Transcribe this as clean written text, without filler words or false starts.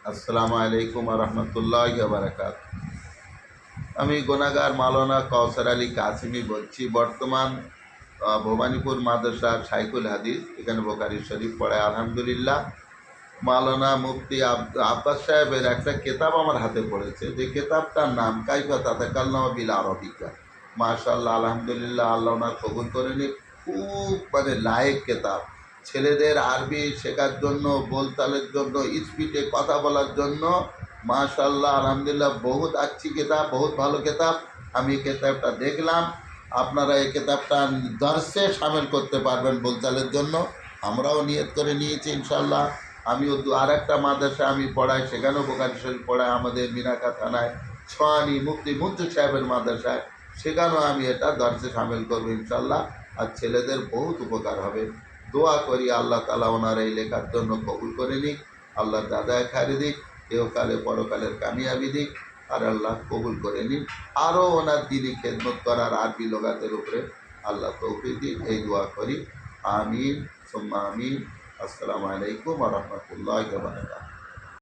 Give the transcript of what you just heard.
আসসালামু আলাইকুম রহমতুল্লাহ বারাকাত। আমি গুনাগার মাওলানা কাউসার আলী কাসিমি বলছি। বর্তমান ভবানীপুর মাদ্রাসা শাইখুল হাদিস, এখানে বোখারি শরীফ পড়ায় আলহামদুলিল্লাহ। মাওলানা মুফতি আব্বাস সাহেবের একটা কেতাব আমার হাতে পড়েছে, যে কেতাবটার নাম কাইফা তাতাকাল্লামু বিল আরাবিকা। মাশাআল্লাহ, আলহামদুলিল্লাহ, আল্লাহ ওনার কবুল করে নিক। খুব লায়েক কেতাব, ছেলেদের আরবি শেখার জন্য, बोलचालेর জন্য, স্পিডে কথা বলার জন্য। মাশাআল্লাহ, আলহামদুলিল্লাহ, বহুত আচ্ছি কেতাব, বহুত ভালো কেতাব। আমি কেতাবটা দেখলাম। আপনারা এই কেতাবটা দর্শে শামিল করতে পারবেন बोलचालेর জন্য। আমরাও নিয়ত করে নিয়েছি ইনশাআল্লাহ। আমিও আর একটা মাদ্রাসা আমি পড়াই, সেখানেও বোখারি শরীফ পড়াই, আমাদের মিনাকা থানায় ছোয়ানি মুফতি মুন্সি সাহেবের মাদ্রাসায়, সেখানেও আমি এটা দর্শে শামিল করবো ইনশাল্লাহ। আর ছেলেদের বহুত উপকার হবে। দোয়া করি আল্লাহ তালা ওনার এই লেখার জন্য কবুল করে নিক, আল্লাহ দাদায় খারি দিক, এহকালে পরকালের কামিয়াবি দিক, আর আল্লাহ কবুল করে নিক। আরও ওনার দিনই খেদমত করার আরবি লোগাতের উপরে আল্লাহ তৌফিক দিক, এই দোয়া করি। আমিন সুম্মা আমিন। আসসালামু আলাইকুম ওয়া রাহমাতুল্লাহি ওয়া বারাকাতুহু।